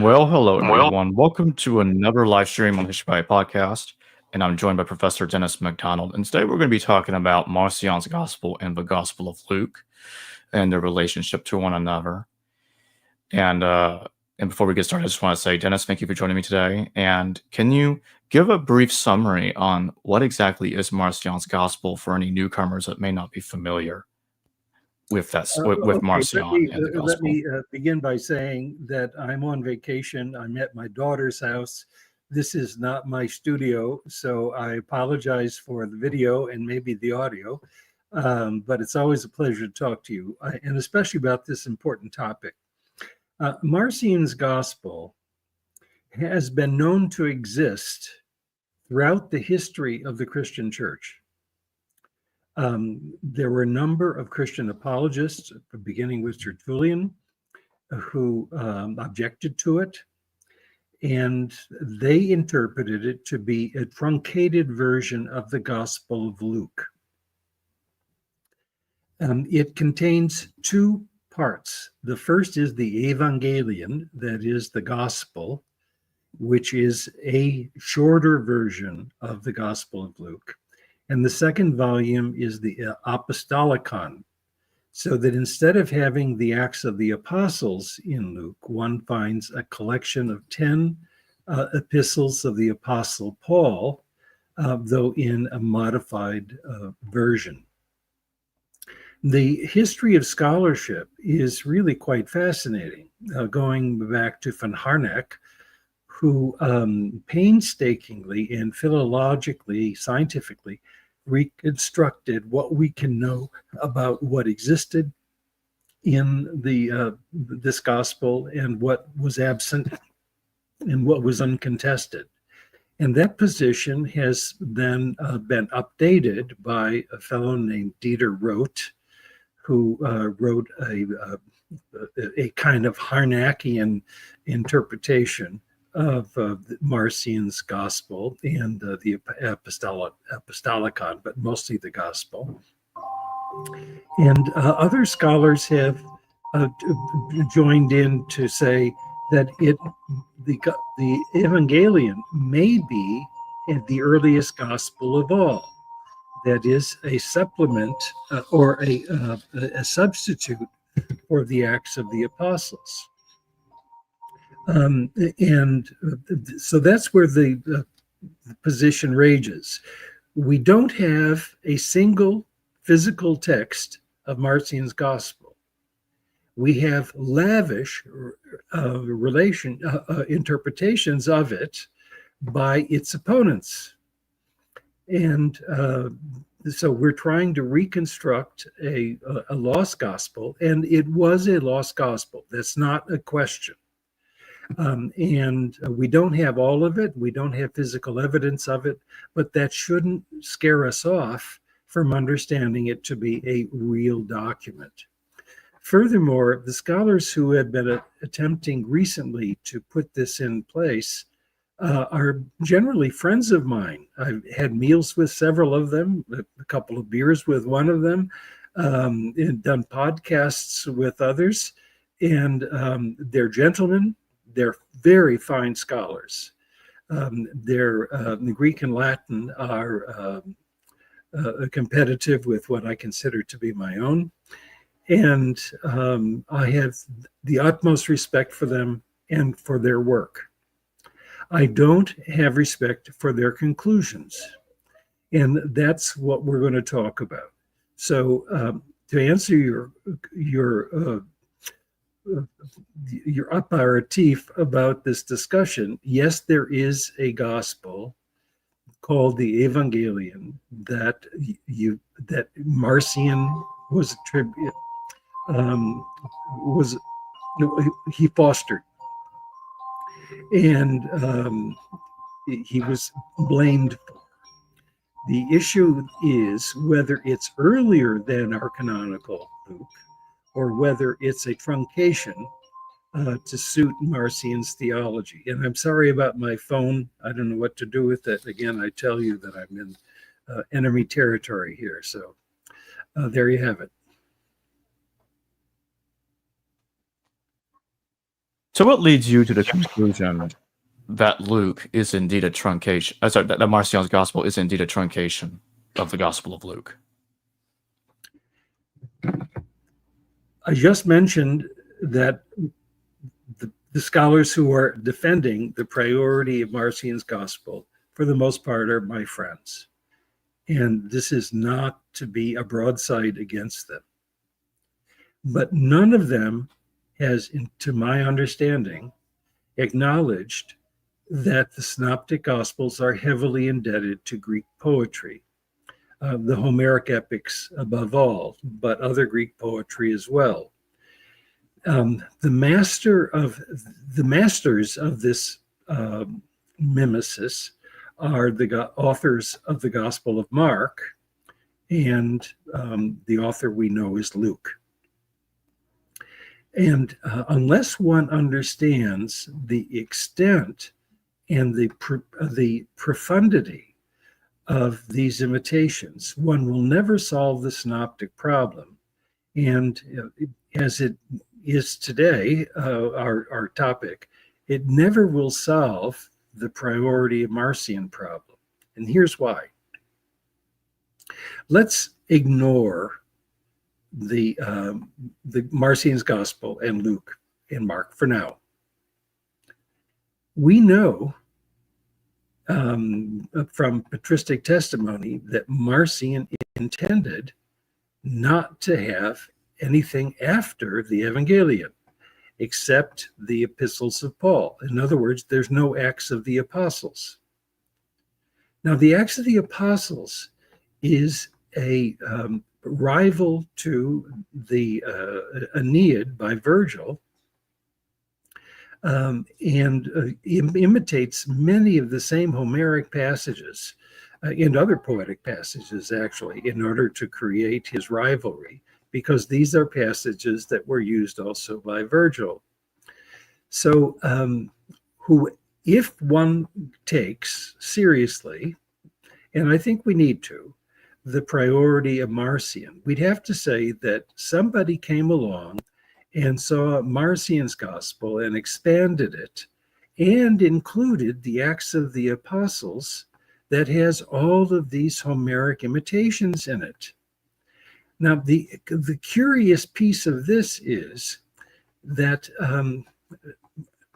Well, hello everyone. Welcome to another live stream on the History by Podcast, and I'm joined by Professor Dennis MacDonald. And today we're going to be talking about Marcion's Gospel and the Gospel of Luke and their relationship to one another. And before we get started, I just want to say, Dennis, thank you for joining me today. And can you give a brief summary on what exactly is Marcion's Gospel for any newcomers that may not be familiar with that with Marcion and the Gospel? Let me begin by saying that I'm on vacation. I'm at my daughter's house. This is not my studio, so I apologize for the video and maybe the audio, but it's always a pleasure to talk to you, and especially about this important topic. Marcion's Gospel has been known to exist throughout the history of the Christian Church. There were a number of Christian apologists, beginning with Tertullian, who objected to it, and they interpreted it to be a truncated version of the Gospel of Luke. It contains two parts. The first is the Evangelion, that is the Gospel, which is a shorter version of the Gospel of Luke. And the second volume is the Apostolicon, so that instead of having the Acts of the Apostles in Luke, one finds a collection of 10 epistles of the Apostle Paul, though in a modified version. The history of scholarship is really quite fascinating, going back to von Harnack, who painstakingly and philologically, scientifically, reconstructed what we can know about what existed in this gospel and what was absent and what was uncontested. And that position has then been updated by a fellow named Dieter Roth, who wrote a kind of Harnackian interpretation of Marcion's Gospel and the Apostolicon, but mostly the Gospel. And other scholars have joined in to say that the Evangelion may be the earliest Gospel of all. That is a supplement or a substitute for the Acts of the Apostles. And so that's where the position rages. We don't have a single physical text of Marcion's Gospel. We have lavish interpretations of it by its opponents. And so we're trying to reconstruct a lost gospel, and it was a lost gospel. That's not a question. And we don't have all of it. We don't have physical evidence of it, but that shouldn't scare us off from understanding it to be a real document. Furthermore, the scholars who have been attempting recently to put this in place are generally friends of mine. I've had meals with several of them, a couple of beers with one of them, and done podcasts with others, and they're gentlemen. They're very fine scholars. The Greek and Latin are competitive with what I consider to be my own. And I have the utmost respect for them and for their work. I don't have respect for their conclusions. And that's what we're going to talk about. So to answer your aperitif about this discussion, yes, there is a gospel called the Evangelion that Marcion he fostered, and he was blamed for. The issue is whether it's earlier than our canonical Luke, or whether it's a truncation to suit Marcion's theology. And I'm sorry about my phone. I don't know what to do with it. Again, I tell you that I'm in enemy territory here. So there you have it. So what leads you to the conclusion that Luke is indeed a truncation? That Marcion's gospel is indeed a truncation of the Gospel of Luke? I just mentioned that the scholars who are defending the priority of Marcion's gospel, for the most part, are my friends. And this is not to be a broadside against them. But none of them has, to my understanding, acknowledged that the Synoptic Gospels are heavily indebted to Greek poetry, the Homeric epics above all, but other Greek poetry as well. The masters of this mimesis are the authors of the Gospel of Mark, and the author we know is Luke. And unless one understands the extent and the profundity of these imitations, one will never solve the synoptic problem. And as it is today, our topic, it never will solve the priority of Marcion problem. And here's why. Let's ignore the Marcion's Gospel and Luke and Mark for now. We know from patristic testimony that Marcion intended not to have anything after the Evangelion, except the epistles of Paul. In other words, there's no Acts of the Apostles. Now, the Acts of the Apostles is a rival to the Aeneid by Virgil, and imitates many of the same Homeric passages and other poetic passages, actually, in order to create his rivalry, because these are passages that were used also by Virgil. So if one takes seriously, and I think we need to, the priority of Marcion, we'd have to say that somebody came along and saw Marcion's gospel and expanded it and included the Acts of the Apostles that has all of these Homeric imitations in it. Now, the curious piece of this is that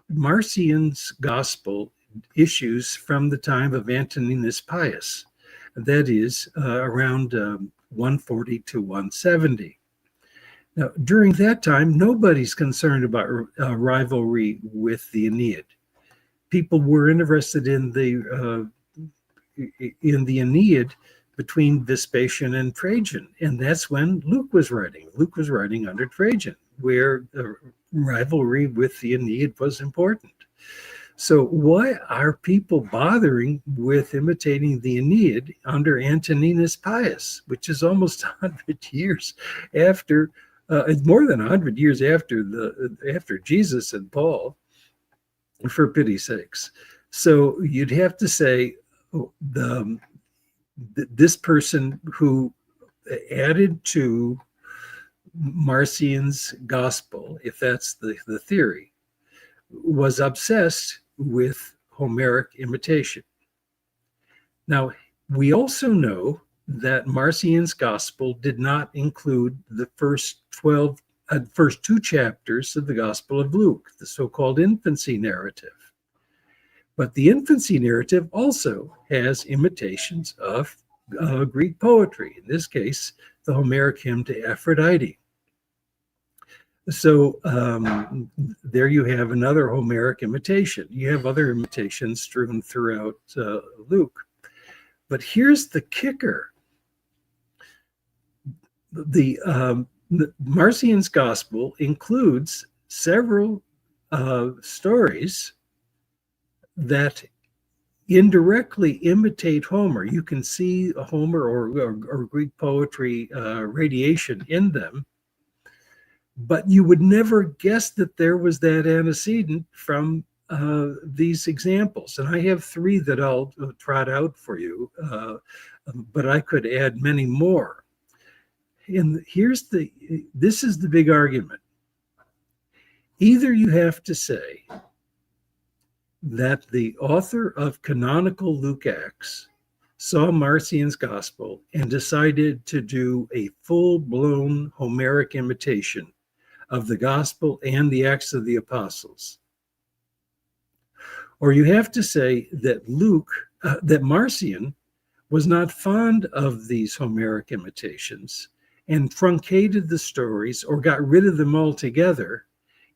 Marcion's gospel issues from the time of Antoninus Pius, that is around 140 to 170. Now, during that time, nobody's concerned about rivalry with the Aeneid. People were interested in the Aeneid between Vespasian and Trajan, and that's when Luke was writing. Luke was writing under Trajan, where the rivalry with the Aeneid was important. So why are people bothering with imitating the Aeneid under Antoninus Pius, which is almost 100 years after, it's more than 100 years after Jesus and Paul, for pity's sakes. So you'd have to say this person who added to Marcion's gospel, if that's the theory, was obsessed with Homeric imitation. Now, we also know that Marcion's gospel did not include the first two chapters of the Gospel of Luke, the so-called infancy narrative. But the infancy narrative also has imitations of Greek poetry, in this case, the Homeric hymn to Aphrodite. So there you have another Homeric imitation. You have other imitations strewn throughout Luke. But here's the kicker. The Marcion's gospel includes several stories that indirectly imitate Homer. You can see Homer or Greek poetry radiation in them, but you would never guess that there was that antecedent from these examples. And I have three that I'll trot out for you, but I could add many more. And this is the big argument. Either you have to say that the author of canonical Luke Acts saw Marcion's gospel and decided to do a full-blown Homeric imitation of the gospel and the Acts of the Apostles. Or you have to say that that Marcion was not fond of these Homeric imitations and truncated the stories or got rid of them altogether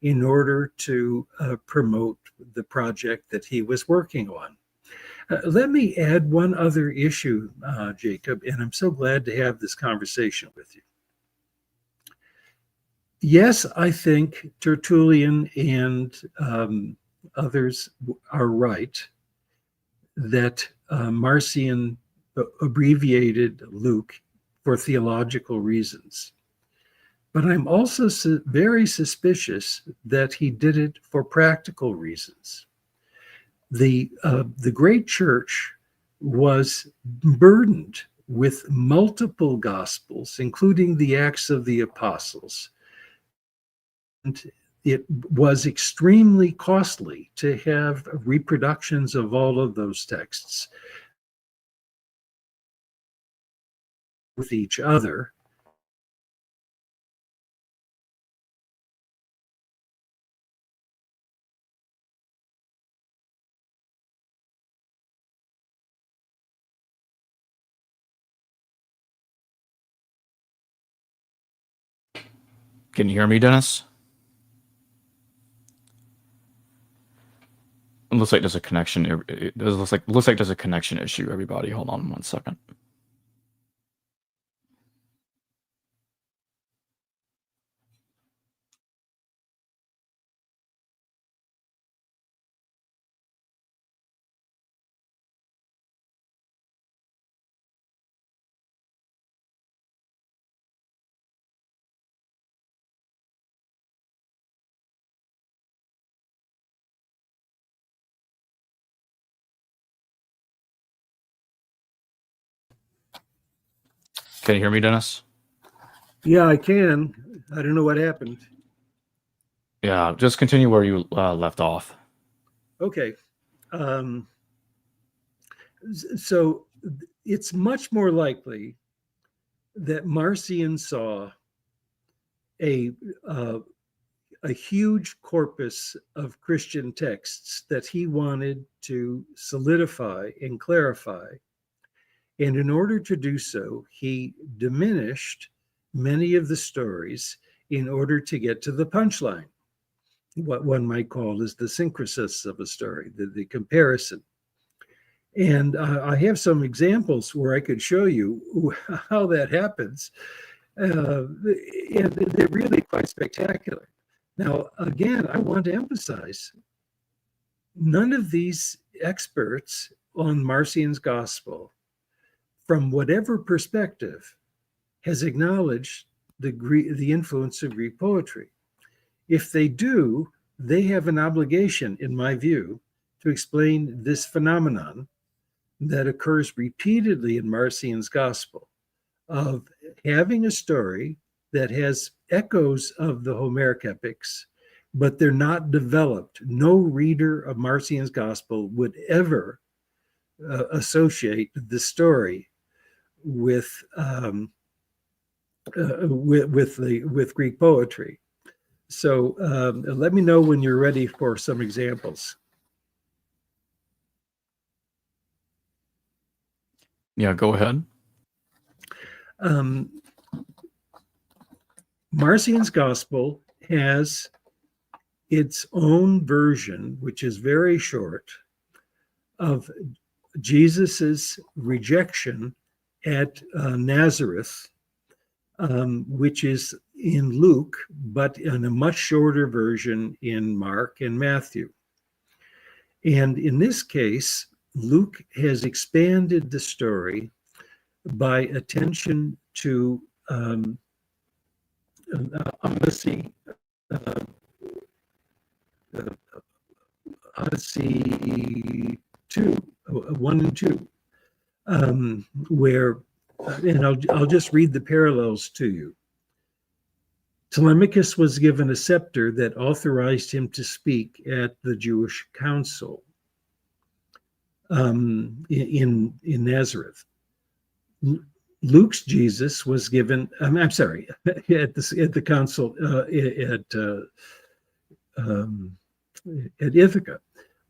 in order to promote the project that he was working on. Let me add one other issue, Jacob, and I'm so glad to have this conversation with you. Yes, I think Tertullian and others are right that Marcion abbreviated Luke for theological reasons. But I'm also very suspicious that he did it for practical reasons. The great church was burdened with multiple gospels, including the Acts of the Apostles. And it was extremely costly to have reproductions of all of those texts with each other. Can you hear me, Dennis? It looks like there's a connection. It looks like there's a connection issue. Everybody, hold on 1 second. Can you hear me, Dennis? Yeah, I can. I don't know what happened. Yeah, just continue where you left off. Okay. So it's much more likely that Marcion saw a huge corpus of Christian texts that he wanted to solidify and clarify. And in order to do so, he diminished many of the stories in order to get to the punchline, what one might call is the syncrisis of a story, the comparison. And I have some examples where I could show you how that happens. And they're really quite spectacular. Now, again, I want to emphasize, none of these experts on Marcion's gospel, from whatever perspective, has acknowledged the influence of Greek poetry. If they do, they have an obligation, in my view, to explain this phenomenon that occurs repeatedly in Marcion's gospel of having a story that has echoes of the Homeric epics, but they're not developed. No reader of Marcion's gospel would ever associate the story with Greek poetry. So let me know when you're ready for some examples. Yeah, go ahead. Marcion's gospel has its own version, which is very short, of Jesus's rejection at Nazareth, which is in Luke, but in a much shorter version in Mark and Matthew. And in this case, Luke has expanded the story by attention to Odyssey 1 and 2, where, and I'll just read the parallels to you. Telemachus was given a scepter that authorized him to speak at the Jewish council in Nazareth. Luke's Jesus was given, I'm sorry, at the council at Ithaca.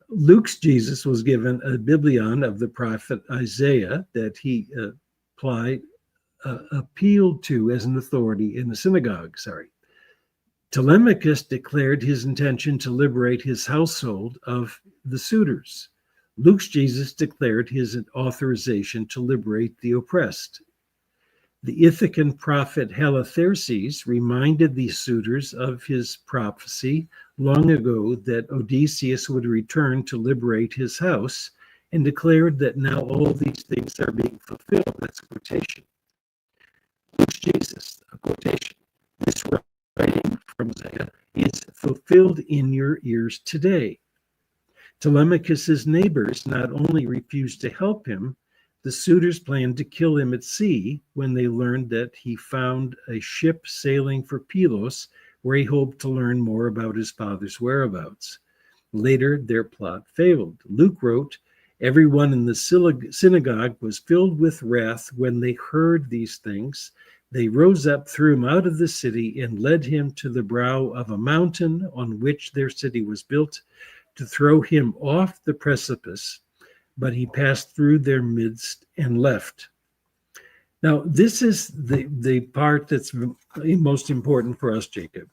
Luke's Jesus was given a biblion of the prophet Isaiah that he appealed to as an authority in the synagogue. Telemachus declared his intention to liberate his household of the suitors. Luke's Jesus declared his authorization to liberate the oppressed. The Ithacan prophet Halitherses reminded the suitors of his prophecy long ago that Odysseus would return to liberate his house, and declared that now all these things are being fulfilled. That's a quotation. Luke's Jesus, a quotation. This writing from Isaiah is fulfilled in your ears today. Telemachus's neighbors not only refused to help him, the suitors planned to kill him at sea when they learned that he found a ship sailing for Pylos, where he hoped to learn more about his father's whereabouts. Later, their plot failed. Luke wrote, "Everyone in the synagogue was filled with wrath when they heard these things. They rose up, threw him out of the city, and led him to the brow of a mountain on which their city was built, to throw him off the precipice. But he passed through their midst and left." Now, this is the part that's most important for us, Jacob.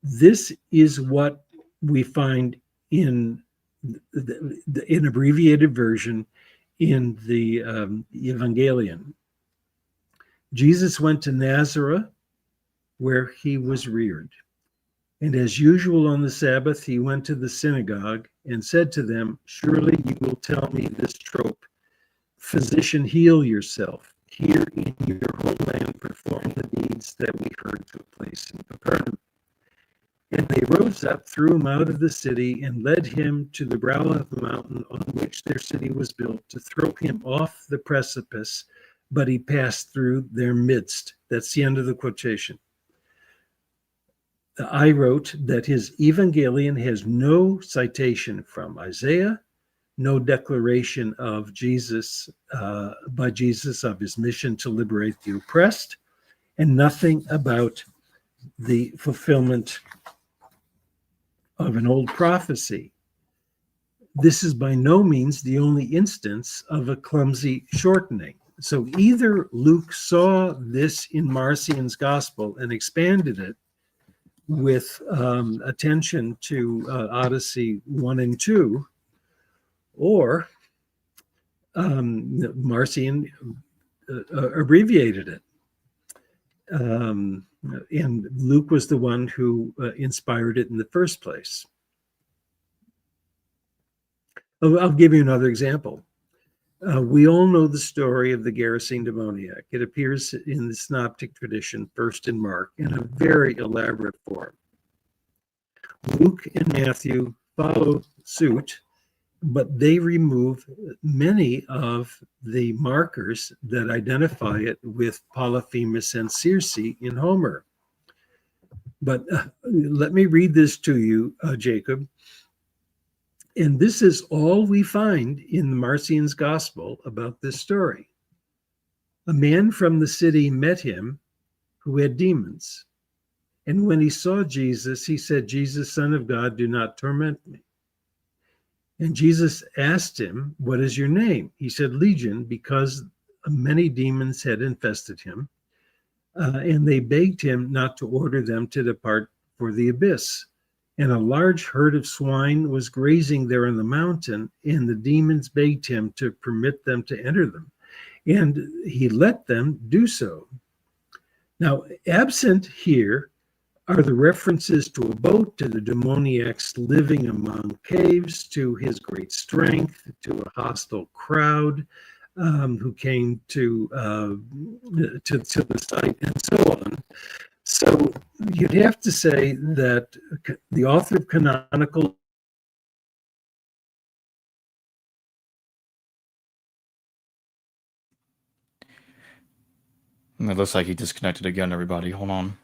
This is what we find in an abbreviated version in the Evangelion. Jesus went to Nazareth, where he was reared. And as usual on the Sabbath, he went to the synagogue and said to them, "Surely you will tell me this trope, 'Physician, heal yourself. Here in your homeland perform the deeds that we heard took place in Capernaum." And they rose up, threw him out of the city, and led him to the brow of the mountain on which their city was built, to throw him off the precipice, but he passed through their midst. That's the end of the quotation. I wrote that his Evangelion has no citation from Isaiah, no declaration of Jesus, by Jesus, of his mission to liberate the oppressed, and nothing about the fulfillment of an old prophecy. This is by no means the only instance of a clumsy shortening. So either Luke saw this in Marcion's gospel and expanded it with attention to Odyssey 1 and 2, or Marcion abbreviated it. And Luke was the one who inspired it in the first place. I'll give you another example. We all know the story of the Gerasene demoniac. It appears in the Synoptic tradition, first in Mark, in a very elaborate form. Luke and Matthew follow suit, but they remove many of the markers that identify it with Polyphemus and Circe in Homer. But let me read this to you, Jacob. And this is all we find in Marcion's gospel about this story. A man from the city met him who had demons. And when he saw Jesus, he said, "Jesus, Son of God, do not torment me." And Jesus asked him, "What is your name?" He said, "Legion," because many demons had infested him. And they begged him not to order them to depart for the abyss. And a large herd of swine was grazing there on the mountain, and the demons begged him to permit them to enter them. And he let them do so. Now, absent here are the references to a boat, to the demoniacs living among caves, to his great strength, to a hostile crowd who came to the site, and so on. So you'd have to say that the author of canonical It looks like he disconnected again, everybody. Hold on.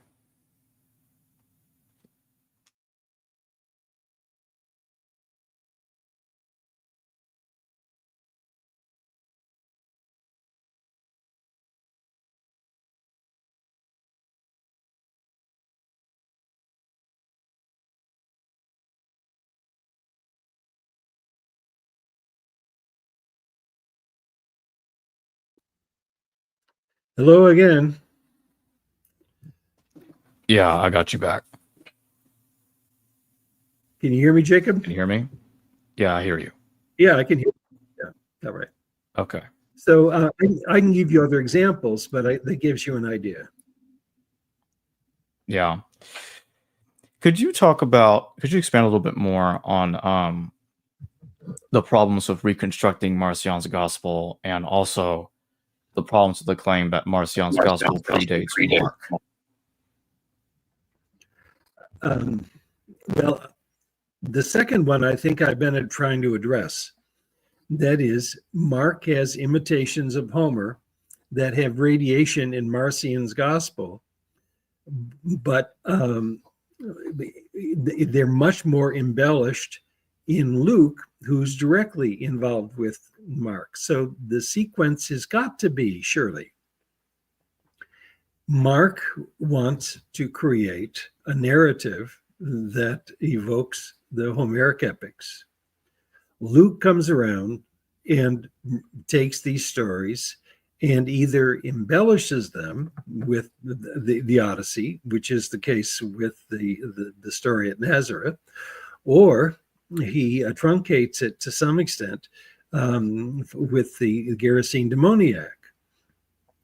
Hello again. Yeah, I got you back. Can you hear me, Jacob? Can you hear me? Yeah, I hear you. Yeah, I can hear you. Yeah, all right. Okay. So I can give you other examples, but that gives you an idea. Yeah. Could you expand a little bit more on the problems of reconstructing Marcion's gospel and also the problems with the claim that Marcion's gospel predates Mark? Well, the second one I think I've been trying to address. That is, Mark has imitations of Homer that have radiation in Marcion's gospel, but they're much more embellished in Luke, who's directly involved with Mark. So the sequence has got to be, surely, Mark wants to create a narrative that evokes the Homeric epics. Luke comes around and takes these stories and either embellishes them with the Odyssey, which is the case with the story at Nazareth, or he truncates it to some extent with the Gerasene demoniac.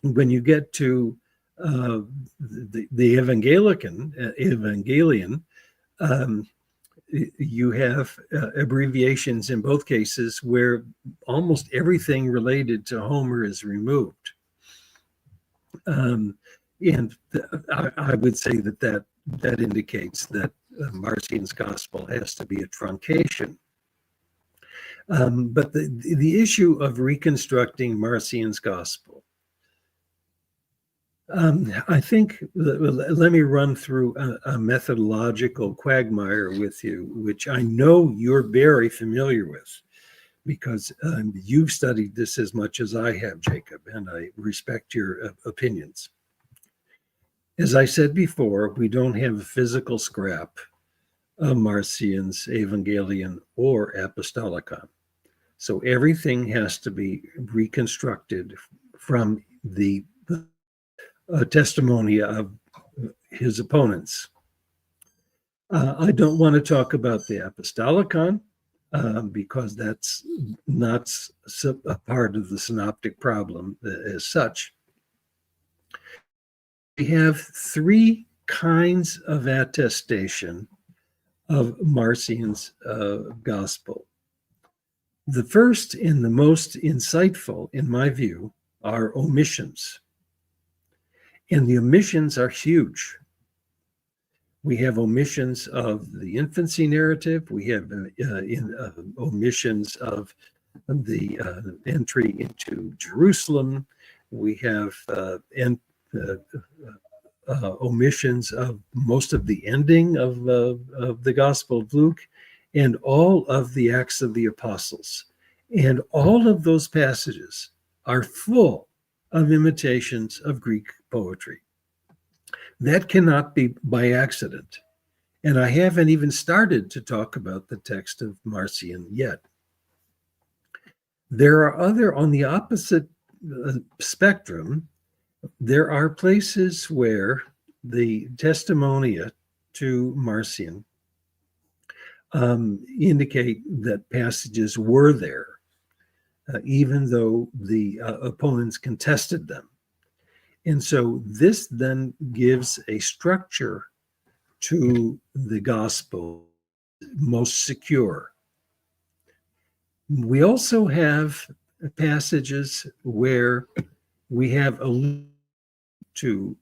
When you get to the Evangelion, you have abbreviations in both cases where almost everything related to Homer is removed. And I would say that indicates that Marcion's gospel has to be a truncation. But the issue of reconstructing Marcion's gospel, I think, let me run through a methodological quagmire with you, which I know you're very familiar with, because you've studied this as much as I have, Jacob, and I respect your opinions. As I said before, we don't have a physical scrap of Marcion's Evangelion or Apostolicon. So everything has to be reconstructed from the testimony of his opponents. I don't want to talk about the Apostolicon because that's not a part of the synoptic problem as such. We have three kinds of attestation of Marcion's gospel. The first and the most insightful, in my view, are omissions. And the omissions are huge. We have omissions of the infancy narrative. We have omissions of the entry into Jerusalem. We have omissions of most of the ending of the Gospel of Luke and all of the Acts of the Apostles. And all of those passages are full of imitations of Greek poetry. That cannot be by accident. And I haven't even started to talk about the text of Marcion yet. There are on the opposite spectrum, there are places where the testimonia to Marcion indicate that passages were there, even though the opponents contested them. And so this then gives a structure to the gospel most secure. We also have passages where we have alluded to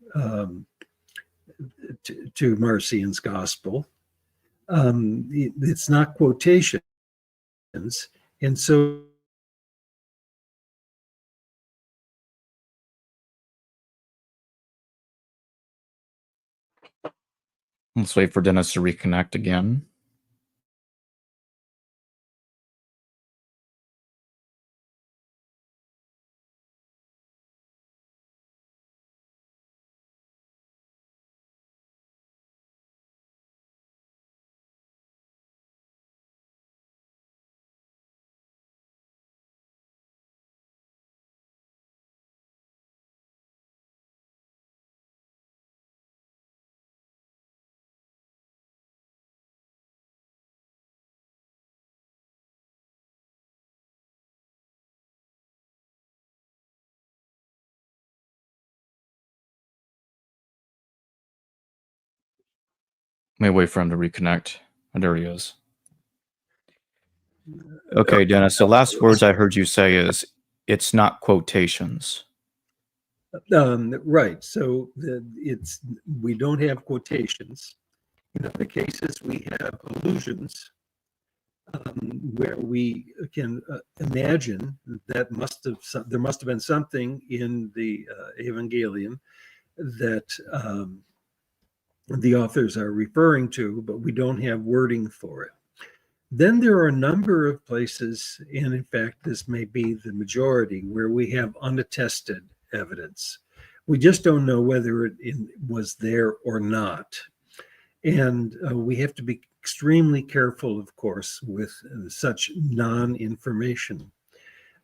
Marcion's gospel. It's not quotations, and so Let's wait for Dennis to reconnect again. Let me wait for him to reconnect. Oh, there he is. Okay, Dennis, the last words I heard you say is, it's not quotations. Right. So we don't have quotations. In other cases, we have allusions where we can imagine that there must have been something in the Evangelion that the authors are referring to, but we don't have wording for it. Then there are a number of places, and in fact, this may be the majority, where we have unattested evidence. We just don't know whether it was there or not. And we have to be extremely careful, of course, with such non-information.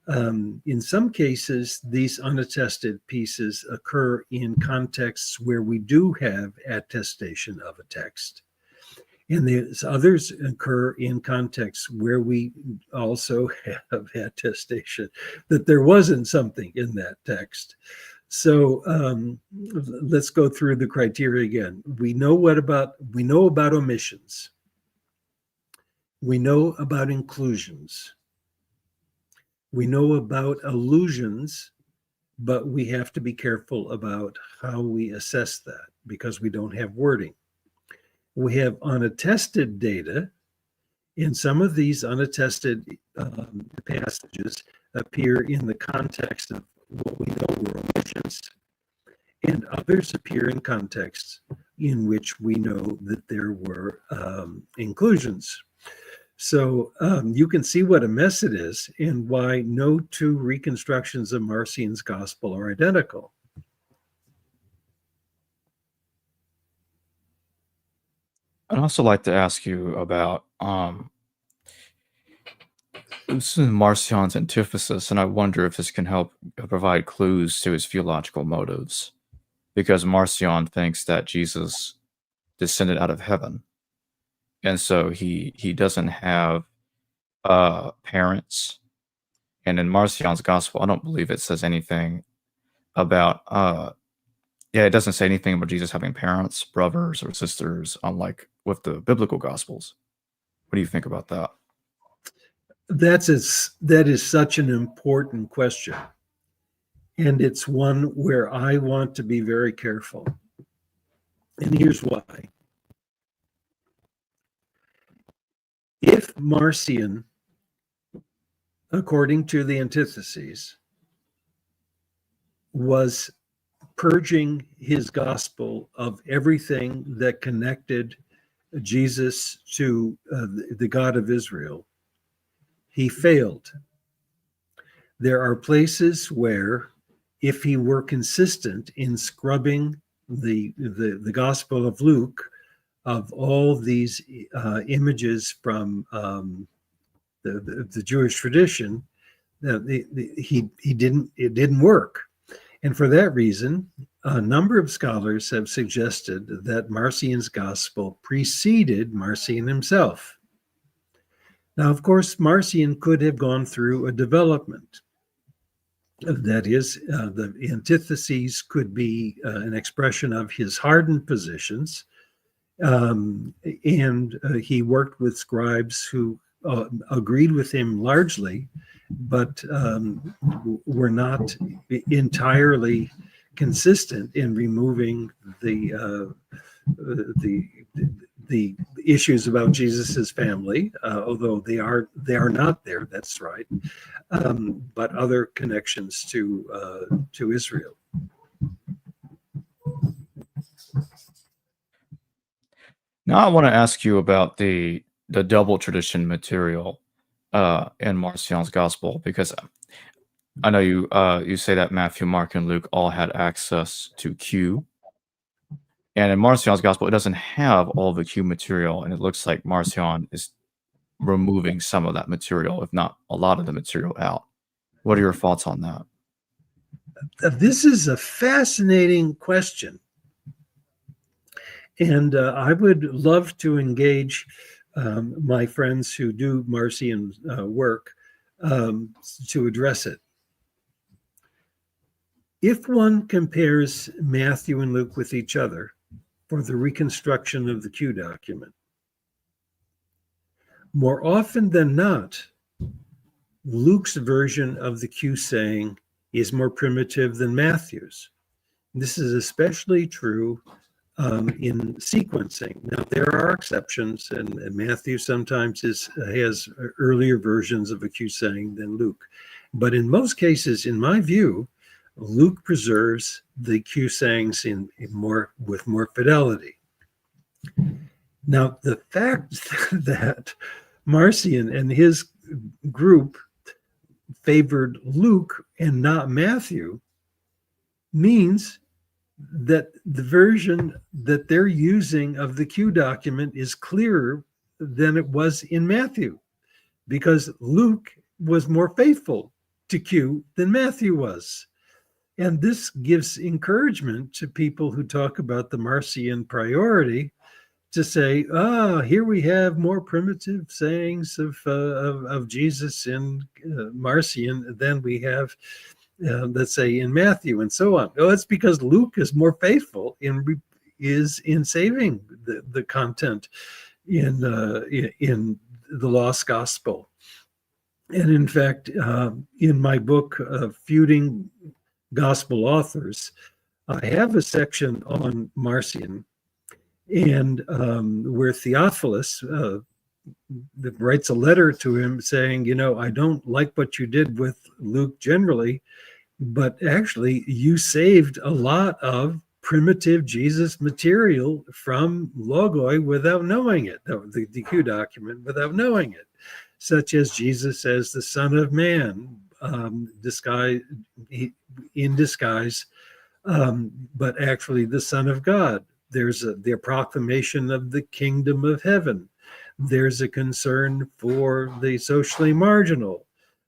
In some cases, these unattested pieces occur in contexts where we do have attestation of a text. And these others occur in contexts where we also have attestation that there wasn't something in that text. So let's go through the criteria again. We know about omissions. We know about inclusions. We know about allusions, but we have to be careful about how we assess that because we don't have wording. We have unattested data, and some of these unattested passages appear in the context of what we know were omissions, and others appear in contexts in which we know that there were inclusions. So you can see what a mess it is and why no two reconstructions of Marcion's gospel are identical. I'd also like to ask you about this is Marcion's Antithesis, and I wonder if this can help provide clues to his theological motives. Because Marcion thinks that Jesus descended out of heaven. And so he doesn't have parents. And in Marcion's gospel, I don't believe it says anything about it doesn't say anything about Jesus having parents, brothers, or sisters, unlike with the biblical gospels. What do you think about that? That is such an important question. And it's one where I want to be very careful. And here's why. If Marcion, according to the Antitheses, was purging his gospel of everything that connected Jesus to the God of Israel, he failed. There are places where, if he were consistent in scrubbing the Gospel of Luke of all these images from the Jewish tradition, it didn't work. And for that reason, a number of scholars have suggested that Marcion's gospel preceded Marcion himself. Now, of course, Marcion could have gone through a development. That is, the antitheses could be an expression of his hardened positions. And he worked with scribes who agreed with him largely, but were not entirely consistent in removing the issues about Jesus's family, although they are not there. That's right, but other connections to Israel. Now I want to ask you about the double tradition material in Marcion's gospel, because I know you say that Matthew, Mark, and Luke all had access to Q. And in Marcion's gospel, it doesn't have all the Q material, and it looks like Marcion is removing some of that material, if not a lot of the material, out. What are your thoughts on that? This is a fascinating question. And I would love to engage my friends who do Marcion work to address it. If one compares Matthew and Luke with each other, for the reconstruction of the Q document. More often than not, Luke's version of the Q saying is more primitive than Matthew's. This is especially true in sequencing. Now, there are exceptions, and Matthew sometimes has earlier versions of a Q saying than Luke. But in most cases, in my view, Luke preserves the Q sayings with more fidelity. Now, the fact that Marcion and his group favored Luke and not Matthew means that the version that they're using of the Q document is clearer than it was in Matthew, because Luke was more faithful to Q than Matthew was. And this gives encouragement to people who talk about the Marcion priority to say, here we have more primitive sayings of Jesus in Marcion than we have let's say in Matthew, and so on. It's because Luke is more faithful in saving the content in the Lost Gospel. And in fact, in my book, Feuding Gospel Authors, I have a section on Marcion, and where Theophilus writes a letter to him saying, I don't like what you did with Luke generally, but actually you saved a lot of primitive Jesus material from Logoi without knowing it, the Q document without knowing it, such as Jesus as the Son of Man, in disguise, but actually the Son of God. There's the proclamation of the kingdom of heaven. There's a concern for the socially marginal.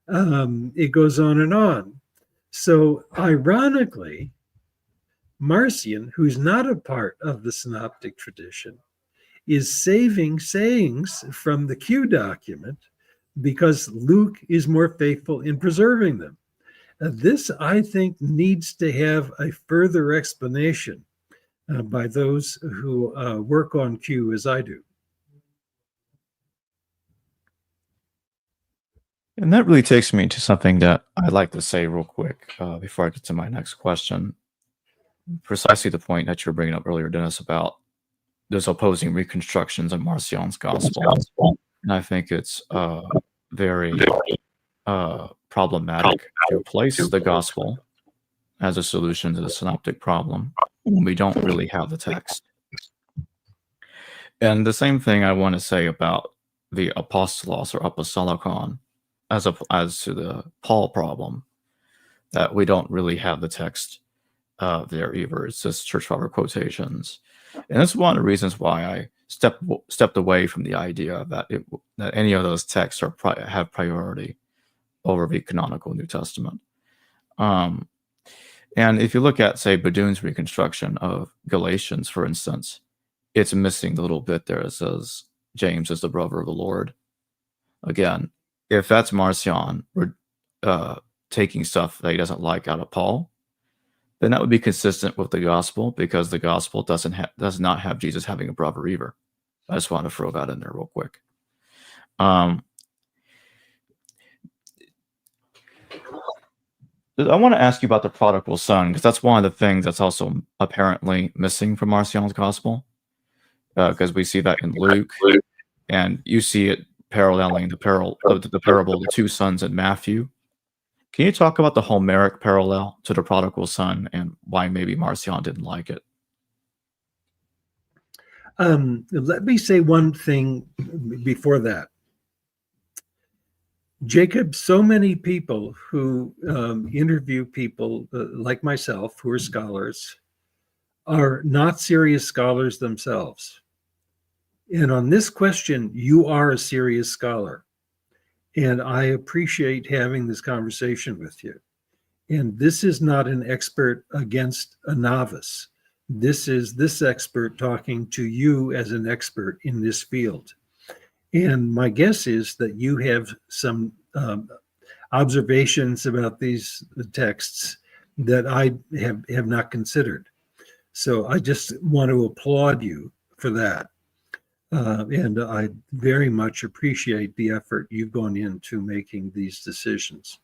It goes on and on. So ironically, Marcion, who's not a part of the Synoptic tradition, is saving sayings from the Q document because Luke is more faithful in preserving them. This, I think, needs to have a further explanation by those who work on Q as I do. And that really takes me to something that I'd like to say real quick before I get to my next question. Precisely the point that you were bringing up earlier, Dennis, about those opposing reconstructions of Marcion's gospel. And I think it's very problematic to place the gospel as a solution to the synoptic problem when we don't really have the text. And the same thing I want to say about the apostolos or apostolikon as to the Paul problem, that we don't really have the text there either. It's just church father quotations. And that's one of the reasons why I stepped away from the idea that any of those texts have priority over the canonical New Testament. And if you look at, say, Badun's reconstruction of Galatians, for instance, it's missing the little bit there. It says James is the brother of the Lord. Again, if that's Marcion taking stuff that he doesn't like out of Paul, then that would be consistent with the gospel, because the gospel does not have Jesus having a brother either. I just want to throw that in there real quick. I want to ask you about the prodigal son, because that's one of the things that's also apparently missing from Marcion's gospel, because we see that in Luke, and you see it paralleling the parable of the two sons in Matthew. Can you talk about the Homeric parallel to the prodigal son and why maybe Marcion didn't like it? Let me say one thing before that. Jacob, so many people who interview people like myself who are scholars are not serious scholars themselves. And on this question, you are a serious scholar. And I appreciate having this conversation with you. And this is not an expert against a novice. This is this expert talking to you as an expert in this field. And my guess is that you have some observations about these texts that I have not considered. So I just want to applaud you for that. And I very much appreciate the effort you've gone into making these decisions.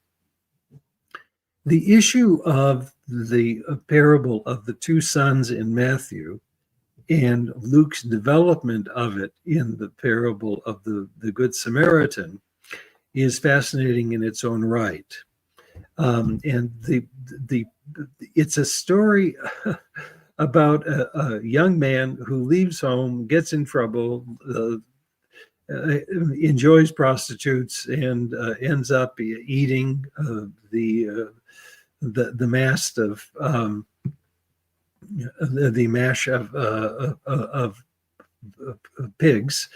The issue of the parable of the two sons in Matthew and Luke's development of it in the parable of the Good Samaritan is fascinating in its own right. And it's a story about a young man who leaves home, gets in trouble, enjoys prostitutes, and ends up eating the mast of the mash of pigs,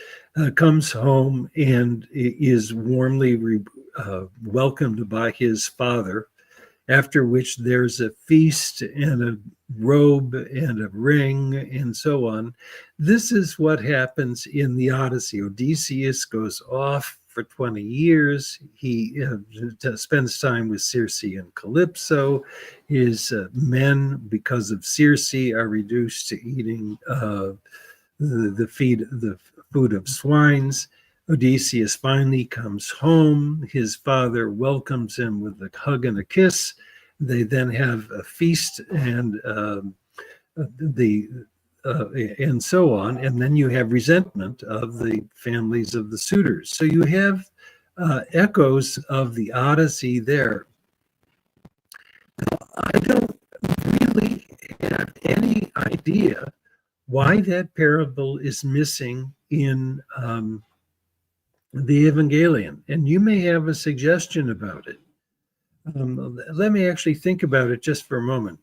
comes home and is warmly welcomed by his father, after which there's a feast and a robe and a ring and so on. This is what happens in the Odyssey. Odysseus goes off for 20 years. He spends time with Circe and Calypso. His men, because of Circe, are reduced to eating the food of swines. Odysseus finally comes home. His father welcomes him with a hug and a kiss. They then have a feast and and so on. And then you have resentment of the families of the suitors. So you have echoes of the Odyssey there. Now, I don't really have any idea why that parable is missing in the Evangelion, and you may have a suggestion about it. Let me actually think about it just for a moment.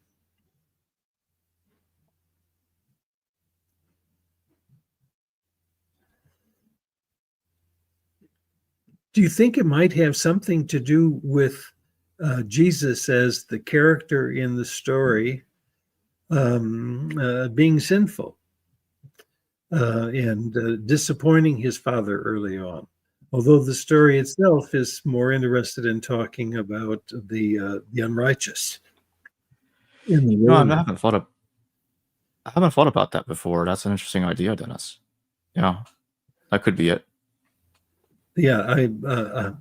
Do you think it might have something to do with Jesus as the character in the story being sinful and disappointing his father early on? Although the story itself is more interested in talking about the unrighteous. No, I haven't thought about that before. That's an interesting idea, Dennis. Yeah, that could be it. Yeah,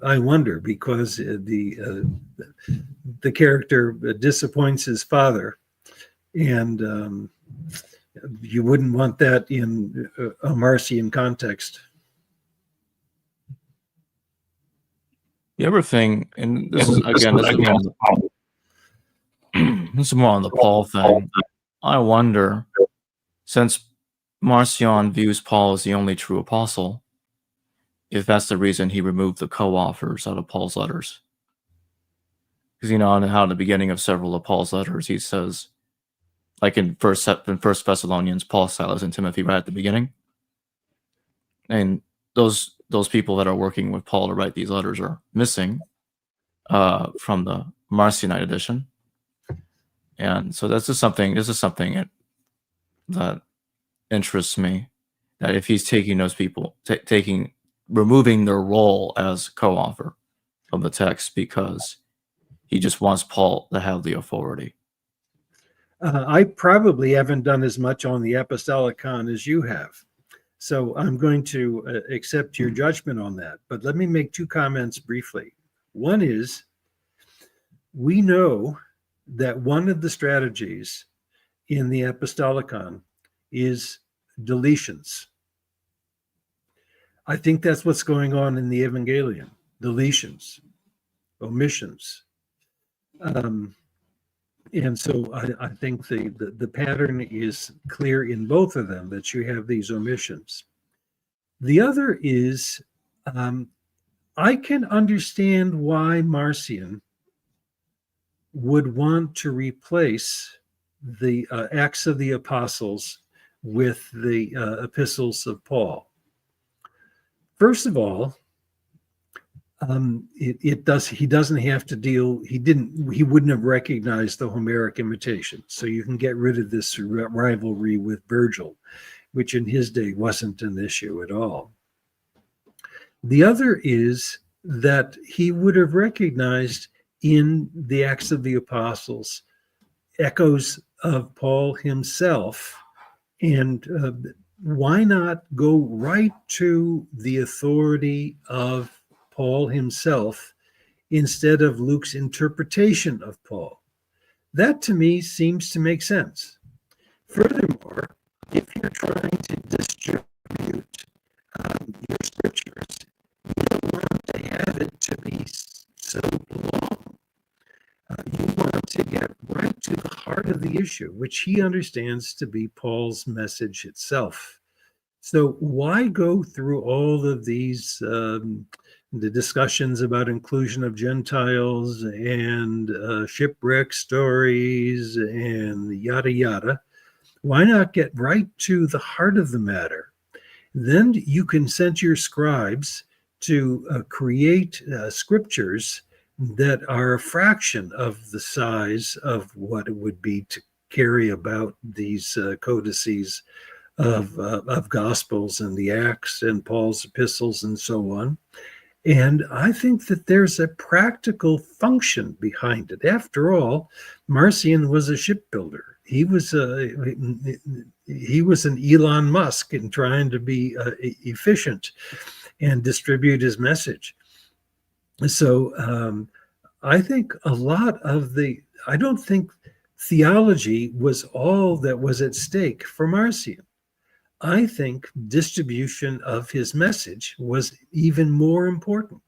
I wonder, because the character disappoints his father, and you wouldn't want that in a Marcion context. The other thing, and this is again, this is more on the Paul thing. I wonder, since Marcion views Paul as the only true apostle, if that's the reason he removed the co-authors out of Paul's letters. Because you know how in the beginning of several of Paul's letters he says, like in First Thessalonians, Paul, Silas, and Timothy right at the beginning, and those people that are working with Paul to write these letters are missing from the Marcionite edition, and so this is something that interests me. That if he's taking those people, removing their role as co-author of the text because he just wants Paul to have the authority. I probably haven't done as much on the Apostolicon as you have, so I'm going to accept your judgment on that. But let me make two comments briefly. One is, we know that one of the strategies in the Apostolicon is deletions. I think that's what's going on in the Evangelion. Deletions, omissions. And so I think the pattern is clear in both of them, that you have these omissions. The other is, I can understand why Marcion would want to replace the Acts of the Apostles with the epistles of Paul. First of all, he doesn't have to deal. He wouldn't have recognized the Homeric imitation, so you can get rid of this rivalry with Virgil, which in his day wasn't an issue at all. The other is that he would have recognized in the Acts of the Apostles echoes of Paul himself. And why not go right to the authority of Paul himself instead of Luke's interpretation of Paul? That to me seems to make sense. Furthermore, if you're trying to distribute your scriptures, you don't want to have it to be so long. You want to get right to the heart of the issue, which he understands to be Paul's message itself. So why go through all of these, the discussions about inclusion of Gentiles and shipwreck stories and yada, yada? Why not get right to the heart of the matter? Then you can send your scribes to create scriptures that are a fraction of the size of what it would be to carry about these codices of Gospels and the Acts and Paul's epistles and so on. And I think that there's a practical function behind it. After all, Marcion was a shipbuilder. He was an Elon Musk in trying to be efficient and distribute his message. So I think I don't think theology was all that was at stake for Marcion. I think distribution of his message was even more important.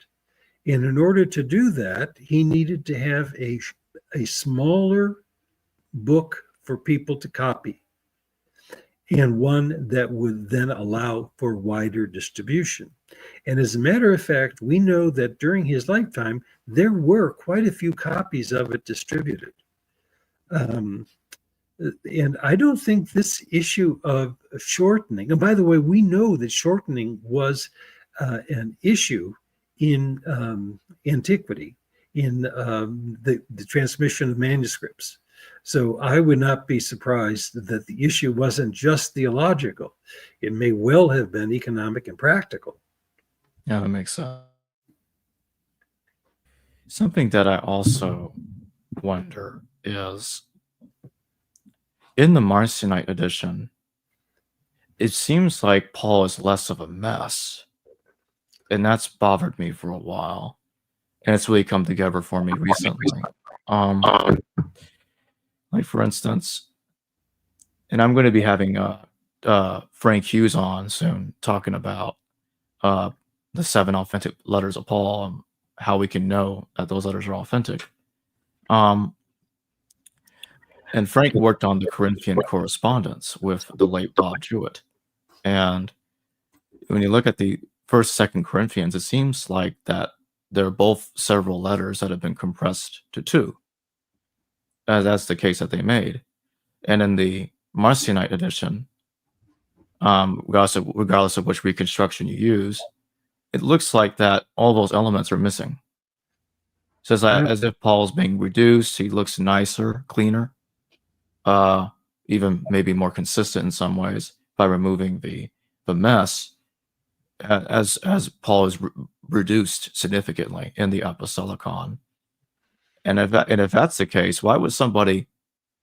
And in order to do that, he needed to have a smaller book for people to copy, and one that would then allow for wider distribution. And as a matter of fact, we know that during his lifetime, there were quite a few copies of it distributed. And I don't think this issue of shortening, and by the way, we know that shortening was an issue in antiquity, in the transmission of manuscripts. So I would not be surprised that the issue wasn't just theological. It may well have been economic and practical. Yeah, that makes sense. Something that I also wonder is, in the Marcionite edition, it seems like Paul is less of a mess, and that's bothered me for a while, and it's really come together for me recently. Like, for instance, and I'm going to be having Frank Hughes on soon, talking about the 7 authentic letters of Paul and how we can know that those letters are authentic. And Frank worked on the Corinthian correspondence with the late Bob Jewett. And when you look at the 1st, 2nd Corinthians, it seems like that they're both several letters that have been compressed to 2. That's the case that they made. And in the Marcionite edition, regardless of which reconstruction you use, it looks like that all those elements are missing. So it's like, as if Paul's being reduced. He looks nicer, cleaner, even maybe more consistent in some ways by removing the mess, as Paul is reduced significantly in the Apostolicon. And if that's the case, why would somebody,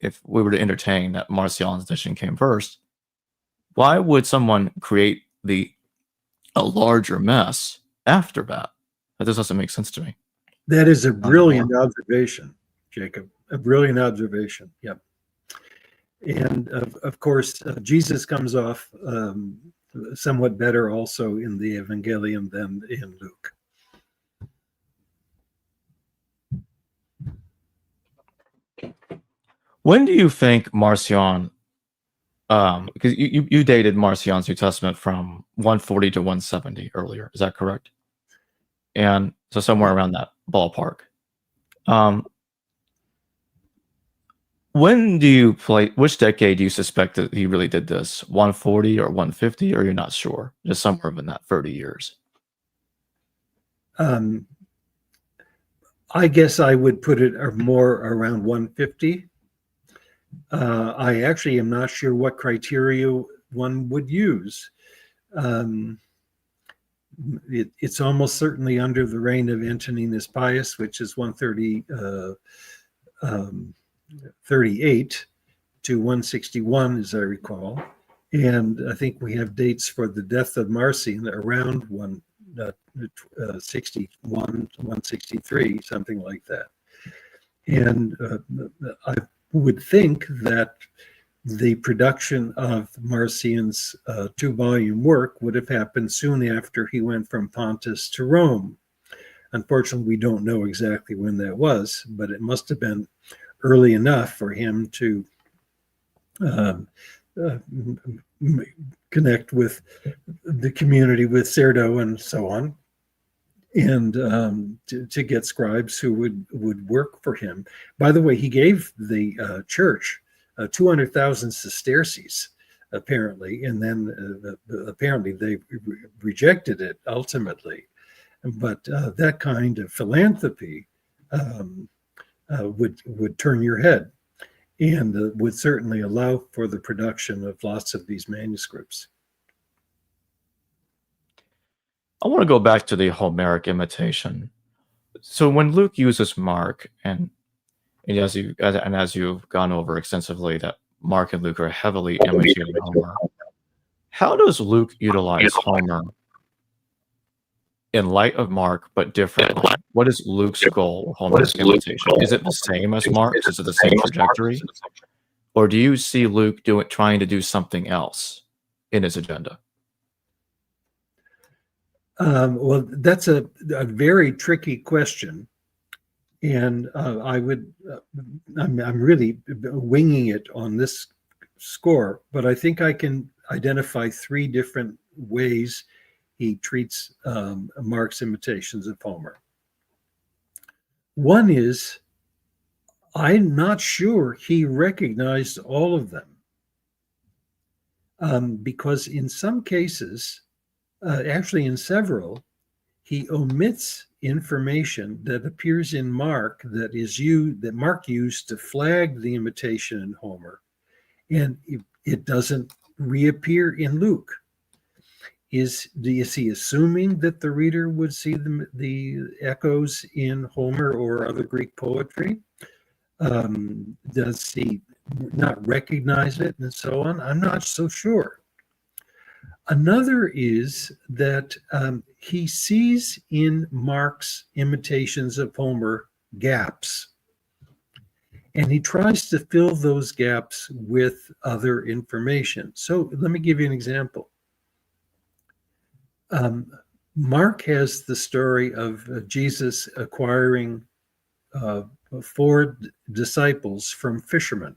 if we were to entertain that Marcion's edition came first, why would someone create a larger mess after that? That just doesn't make sense to me. That is a brilliant observation, Jacob. A brilliant observation. Yep. And of course, Jesus comes off somewhat better also in the Evangelium than in Luke. When do you think Marcion, because you dated Marcion's New Testament from 140 to 170 earlier, is that correct? And so somewhere around that ballpark. Which decade do you suspect that he really did this? 140 or 150, or you're not sure? Just somewhere in that 30 years. I guess I would put it more around 150. I actually am not sure what criteria one would use. It's almost certainly under the reign of Antoninus Pius, which is 130 138 to 161, as I recall. And I think we have dates for the death of Marcion around 161, 163, something like that. And I would think that the production of Marcion's two-volume work would have happened soon after he went from Pontus to Rome. Unfortunately, we don't know exactly when that was, but it must have been early enough for him to connect with the community, with Cerdo and so on, and to get scribes who would work for him. By the way, he gave the church 200,000 sesterces, apparently, and then apparently they rejected it ultimately. But that kind of philanthropy would turn your head, and would certainly allow for the production of lots of these manuscripts. I want to go back to the Homeric imitation. So when Luke uses Mark, and as you've gone over extensively, that Mark and Luke are heavily imitating Homer, how does Luke utilize Homer in light of Mark, but differently? What is Luke's goal with Homer's imitation? Is it the same as Mark's? Is it the same trajectory? Or do you see Luke trying to do something else in his agenda? Well, that's a very tricky question. And I'm really winging it on this score, but I think I can identify three different ways he treats Mark's imitations of Homer. One is, I'm not sure he recognized all of them, because in some cases, actually in several, he omits information that appears in Mark that Mark used to flag the imitation in Homer, and it doesn't reappear in Luke. Is he assuming that the reader would see the echoes in Homer or other Greek poetry? Does he not recognize it, and so on? I'm not so sure. Another is that he sees in Mark's imitations of Homer gaps, and he tries to fill those gaps with other information. So let me give you an example. Mark has the story of Jesus acquiring 4 disciples from fishermen.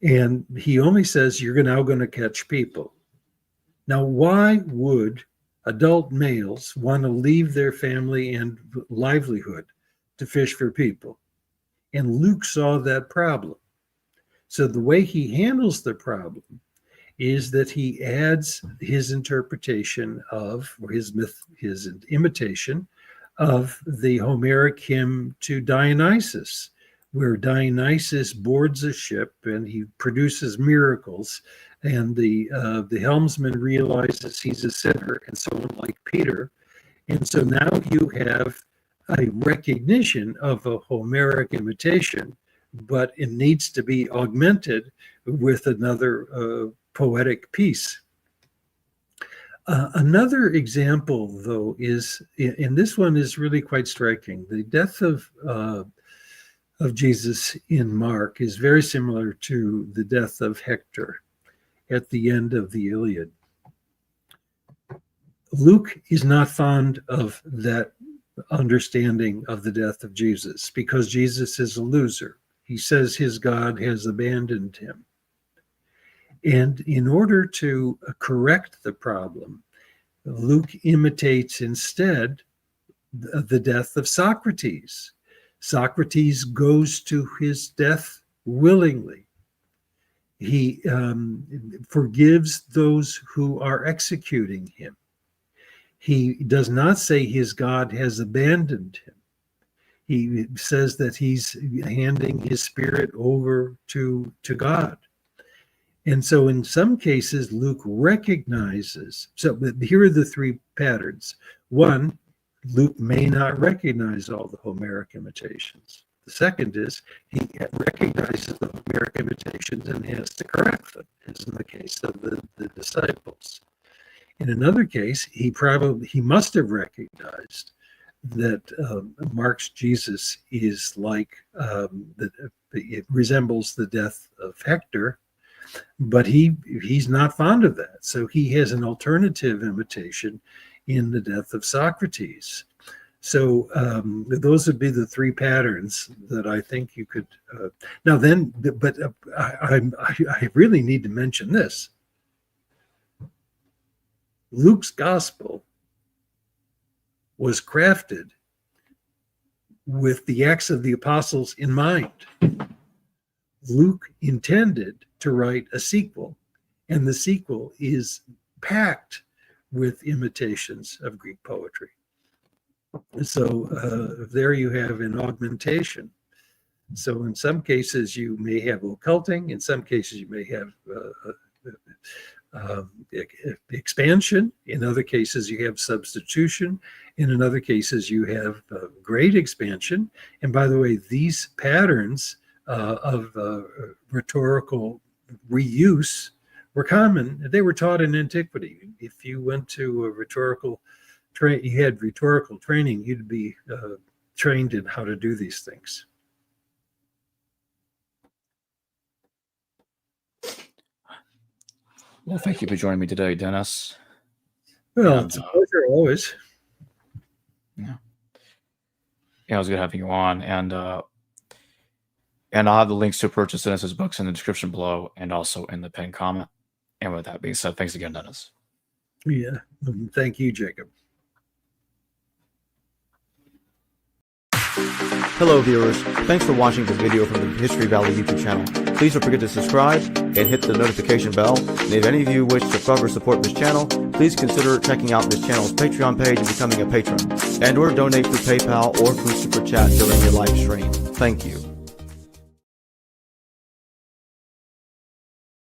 And he only says, you're now going to catch people. Now, why would adult males want to leave their family and livelihood to fish for people? And Luke saw that problem. So the way he handles the problem is that he adds his interpretation of, or his imitation of the Homeric hymn to Dionysus, where Dionysus boards a ship and he produces miracles, and the helmsman realizes he's a sinner, and so on, like Peter. And so now you have a recognition of a Homeric imitation, but it needs to be augmented with another poetic piece. Another example, though, is, and this one is really quite striking. The death of Jesus in Mark is very similar to the death of Hector at the end of the Iliad. Luke is not fond of that understanding of the death of Jesus because Jesus is a loser. He says his God has abandoned him. And in order to correct the problem, Luke imitates instead the death of Socrates. Socrates goes to his death willingly. He forgives those who are executing him. He does not say his God has abandoned him. He says that he's handing his spirit over to God. And so in some cases, Luke recognizes, so here are the 3 patterns. One, Luke may not recognize all the Homeric imitations. The second is he recognizes the Homeric imitations and has to correct them, as in the case of the disciples. In another case, he must have recognized that Mark's Jesus is like it resembles the death of Hector, but he's not fond of that. So he has an alternative imitation in the death of Socrates. So those would be the three patterns that I think you could. I really need to mention this. Luke's gospel was crafted with the Acts of the Apostles in mind. Luke intended to write a sequel, and the sequel is packed with imitations of Greek poetry. So there you have an augmentation. So in some cases you may have occulting, in some cases you may have expansion, in other cases you have substitution, and in other cases you have great expansion. And by the way, these patterns of rhetorical reuse were common. They were taught in antiquity. If you went to a rhetorical you had rhetorical training, you'd be trained in how to do these things. Well, thank you for joining me today, Dennis. Well, it's a pleasure always. Yeah, it was good having you on, and I'll have the links to purchase Dennis's books in the description below, and also in the pinned comment. And with that being said, thanks again, Dennis. Yeah, thank you, Jacob. Hello viewers, thanks for watching this video from the History Valley YouTube channel. Please don't forget to subscribe and hit the notification bell. And if any of you wish to further support this channel, please consider checking out this channel's Patreon page and becoming a patron. And or donate through PayPal or through Super Chat during your live stream. Thank you.